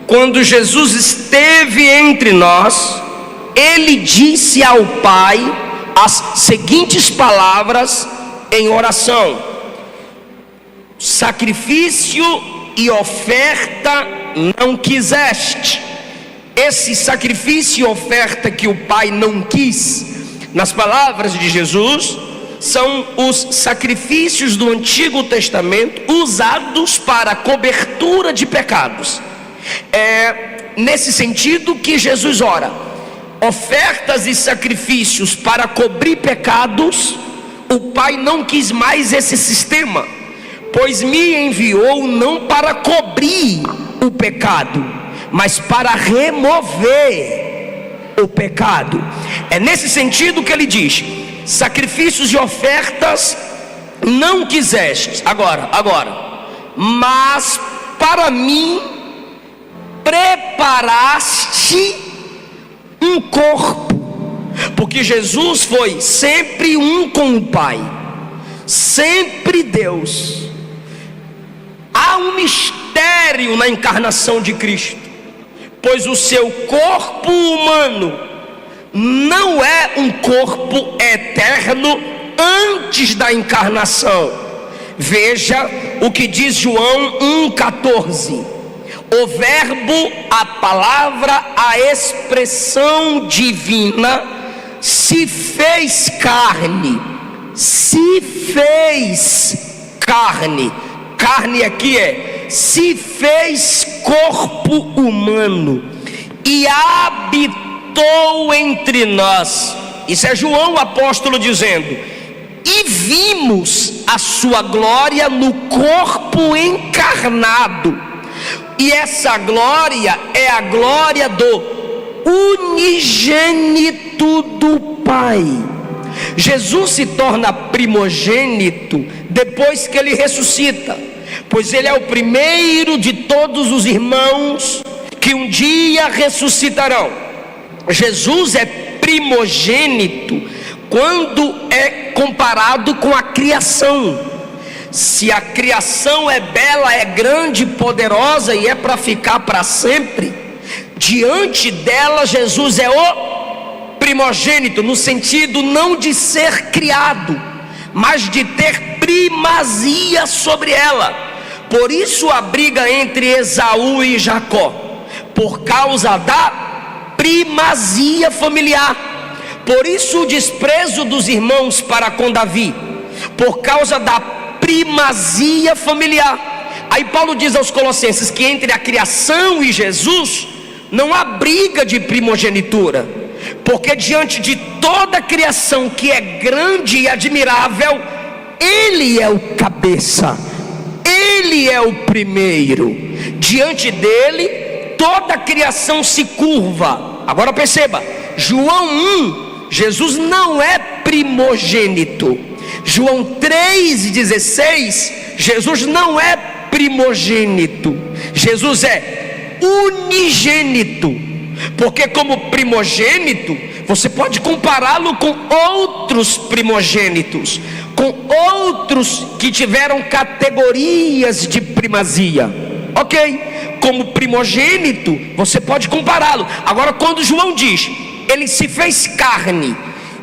quando Jesus esteve entre nós, ele disse ao Pai as seguintes palavras em oração: sacrifício e oferta não quiseste. Esse sacrifício e oferta que o Pai não quis, nas palavras de Jesus, são os sacrifícios do Antigo Testamento usados para a cobertura de pecados. É nesse sentido que Jesus ora: ofertas e sacrifícios para cobrir pecados. O Pai não quis mais esse sistema, pois me enviou não para cobrir o pecado, mas para remover o pecado. É nesse sentido que ele diz: sacrifícios e ofertas não quiseste. Agora, mas para mim preparaste um corpo. Porque Jesus foi sempre um com o Pai, sempre Deus. Há um mistério na encarnação de Cristo, pois o seu corpo humano não é um corpo eterno antes da encarnação. Veja o que diz João 1,14: o verbo, a palavra, a expressão divina se fez carne. Se fez carne. Carne aqui se fez corpo humano e habitou entre nós. Isso é João o apóstolo dizendo: e vimos a sua glória no corpo encarnado. E essa glória é a glória do unigênito do Pai. Jesus se torna primogênito depois que ele ressuscita, pois ele é o primeiro de todos os irmãos que um dia ressuscitarão. Jesus é primogênito quando é comparado com a criação. Se a criação é bela, é grande, poderosa e é para ficar para sempre, diante dela Jesus é o primogênito, no sentido não de ser criado, mas de ter primazia sobre ela. Por isso a briga entre Esaú e Jacó, por causa da primazia familiar. Por isso o desprezo dos irmãos para com Davi, por causa da primazia familiar. Aí Paulo diz aos Colossenses que entre a criação e Jesus não há briga de primogenitura, porque diante de toda a criação que é grande e admirável, ele é o cabeça, ele é o primeiro. Diante dele toda a criação se curva. Agora perceba, João 1, Jesus não é primogênito. João 3,16, Jesus não é primogênito, Jesus é unigênito. Porque como primogênito, você pode compará-lo com outros primogênitos, com outros que tiveram categorias de primazia, ok? Como primogênito, você pode compará-lo. Agora, quando João diz, ele se fez carne,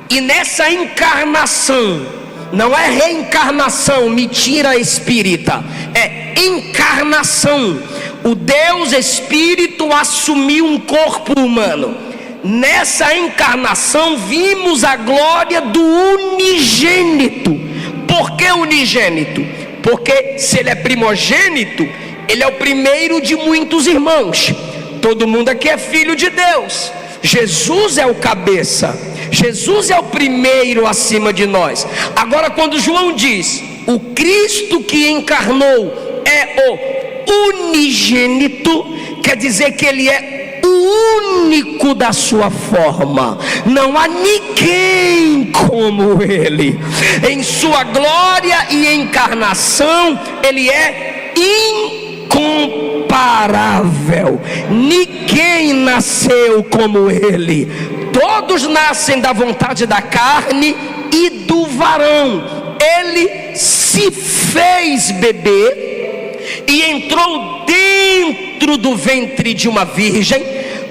e nessa encarnação, não é reencarnação, mentira espírita, é encarnação. O Deus Espírito assumiu um corpo humano. Nessa encarnação vimos a glória do unigênito. Por que unigênito? Porque se ele é primogênito, ele é o primeiro de muitos irmãos. Todo mundo aqui é filho de Deus. Jesus é o cabeça, Jesus é o primeiro acima de nós. Agora, quando João diz o Cristo que encarnou é o unigênito, quer dizer que ele é o único da sua forma. Não há ninguém como ele. Em sua glória e encarnação, ele é incomparável. Ninguém nasceu como ele. Todos nascem da vontade da carne e do varão. Ele se fez bebê e entrou dentro dentro do ventre de uma virgem,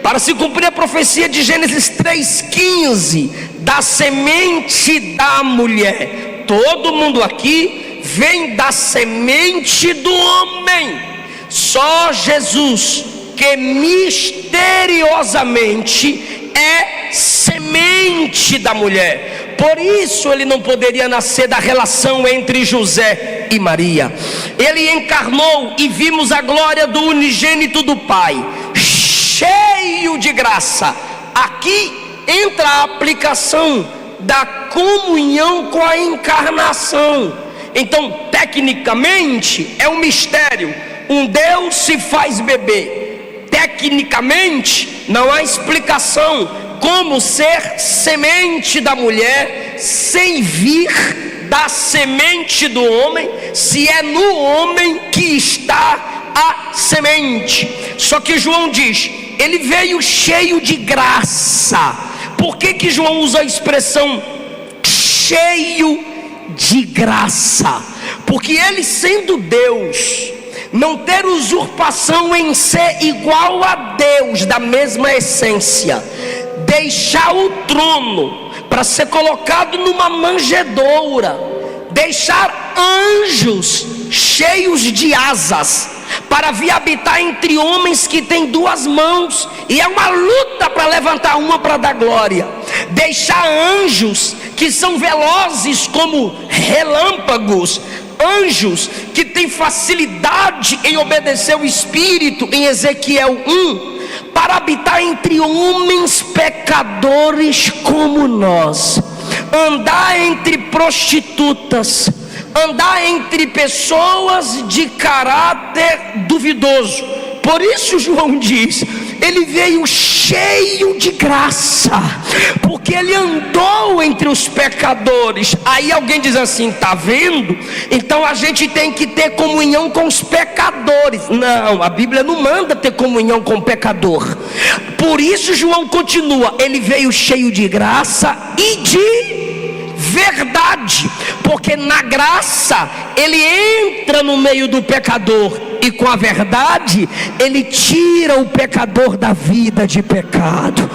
para se cumprir a profecia de Gênesis 3,15, da semente da mulher. Todo mundo aqui vem da semente do homem. Só Jesus, que misteriosamente é semente da mulher. Por isso ele não poderia nascer da relação entre José e Maria. Ele encarnou e vimos a glória do unigênito do Pai, cheio de graça. Aqui entra a aplicação da comunhão com a encarnação. Então, tecnicamente, é um mistério. Um Deus se faz bebê. Tecnicamente, não há explicação como ser semente da mulher sem vir da semente do homem, se é no homem que está a semente. Só que João diz, ele veio cheio de graça. Por que João usa a expressão cheio de graça? Porque ele, sendo Deus, não ter usurpação em ser igual a Deus, da mesma essência, deixar o trono para ser colocado numa manjedoura, deixar anjos cheios de asas para vir habitar entre homens que têm duas mãos, e é uma luta para levantar uma para dar glória. Deixar anjos que são velozes como relâmpagos, anjos que têm facilidade em obedecer o Espírito, em Ezequiel 1, para habitar entre homens pecadores como nós, andar entre prostitutas, andar entre pessoas de caráter duvidoso. Por isso João diz, ele veio cheio de graça, porque ele andou entre os pecadores. Aí alguém diz assim, tá vendo? Então a gente tem que ter comunhão com os pecadores. Não, a Bíblia não manda ter comunhão com o pecador. Por isso João continua, ele veio cheio de graça e de verdade, porque na graça ele entra no meio do pecador, e com a verdade ele tira o pecador da vida de pecado.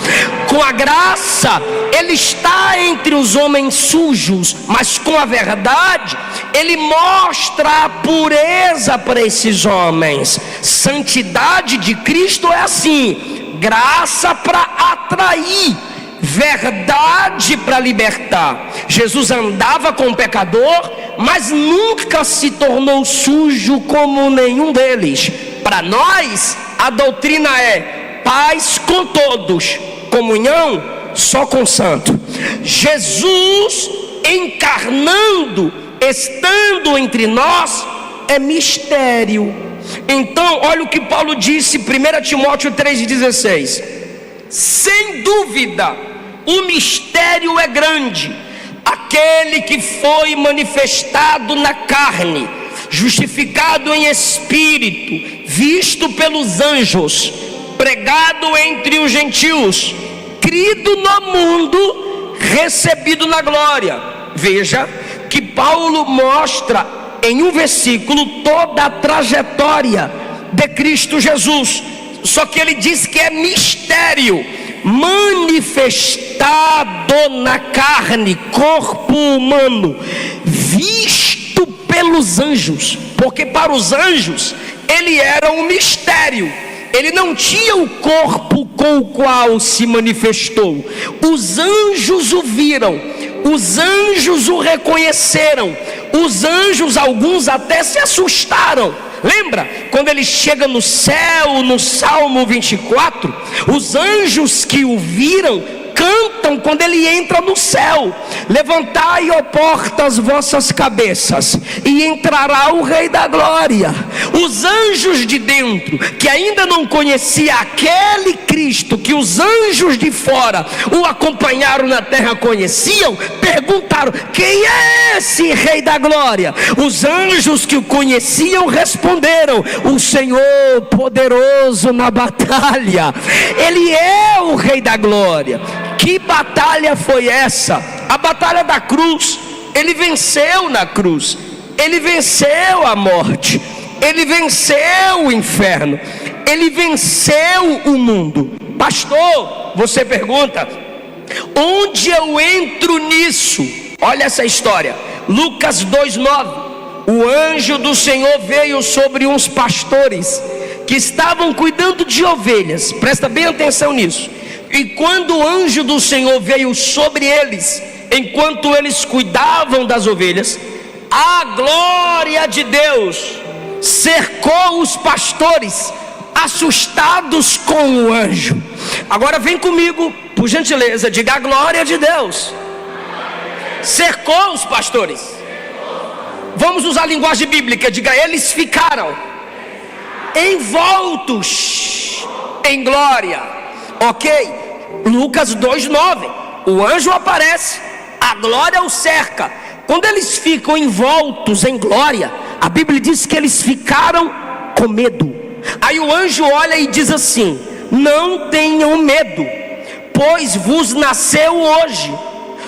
Com a graça ele está entre os homens sujos, mas com a verdade ele mostra a pureza para esses homens. Santidade de Cristo é assim: graça para atrair, verdade para libertar. Jesus andava com o pecador, mas nunca se tornou sujo como nenhum deles. Para nós, a doutrina é paz com todos, comunhão só com o santo. Jesus encarnando, estando entre nós, é mistério. Então, olha o que Paulo disse, 1 Timóteo 3,16: sem dúvida, o mistério é grande. Aquele que foi manifestado na carne, justificado em espírito, visto pelos anjos, pregado entre os gentios, crido no mundo, recebido na glória. Veja que Paulo mostra em um versículo toda a trajetória de Cristo Jesus. Só que ele diz que é mistério, manifestado na carne, corpo humano, visto pelos anjos. Porque para os anjos ele era um mistério, ele não tinha o corpo com o qual se manifestou. Os anjos o viram, os anjos o reconheceram, os anjos, alguns até se assustaram. Lembra quando ele chega no céu, no Salmo 24, os anjos que o viram cantam quando ele entra no céu: levantai, ó portas, vossas cabeças, e entrará o Rei da Glória. Os anjos de dentro, que ainda não conhecia aquele Cristo que os anjos de fora o acompanharam na terra conheciam, perguntaram: quem é esse Rei da Glória? Os anjos que o conheciam responderam: o Senhor poderoso na batalha, ele é o Rei da Glória. Que batalha foi essa? A batalha da cruz. Ele venceu na cruz, ele venceu a morte, ele venceu o inferno, ele venceu o mundo. Pastor, você pergunta, onde eu entro nisso? Olha essa história, Lucas 2:9. O anjo do Senhor veio sobre uns pastores que estavam cuidando de ovelhas. Presta bem atenção nisso. E quando o anjo do Senhor veio sobre eles, enquanto eles cuidavam das ovelhas, a glória de Deus cercou os pastores, assustados com o anjo. Agora vem comigo, por gentileza, diga: a glória de Deus cercou os pastores. Vamos usar a linguagem bíblica, diga: eles ficaram envoltos em glória. Ok? Lucas 2:9. O anjo aparece, a glória o cerca. Quando eles ficam envoltos em glória, a Bíblia diz que eles ficaram com medo. Aí o anjo olha e diz assim: não tenham medo, pois vos nasceu hoje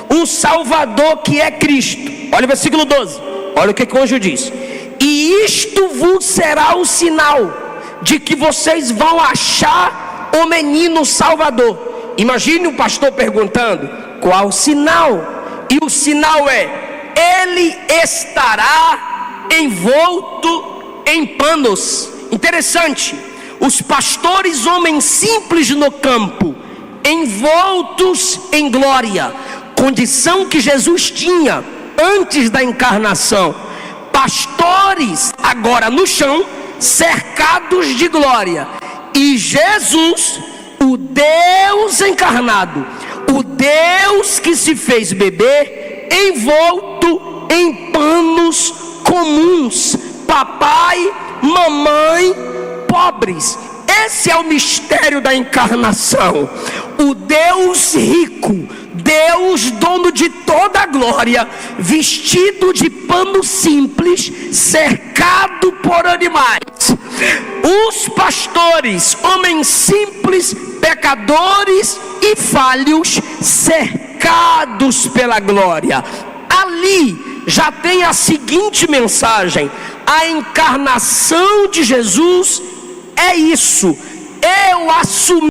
um Salvador, que é Cristo. Olha o versículo 12. Olha o que o anjo diz: e isto vos será o sinal de que vocês vão achar o menino Salvador. Imagine o pastor perguntando: qual o sinal? E o sinal é: ele estará envolto em panos. Interessante, os pastores, homens simples no campo, envoltos em glória, condição que Jesus tinha antes da encarnação. Pastores agora no chão, cercados de glória. E Jesus, o Deus encarnado, o Deus que se fez bebê, envolto em panos comuns. Papai, mamãe, pobres. Esse é o mistério da encarnação. O Deus rico, Deus dono de toda a glória, vestido de pano simples, cercado por animais. Os pastores, homens simples, pecadores e falhos, cercados pela glória. Ali já tem a seguinte mensagem: a encarnação de Jesus é isso. Eu assumi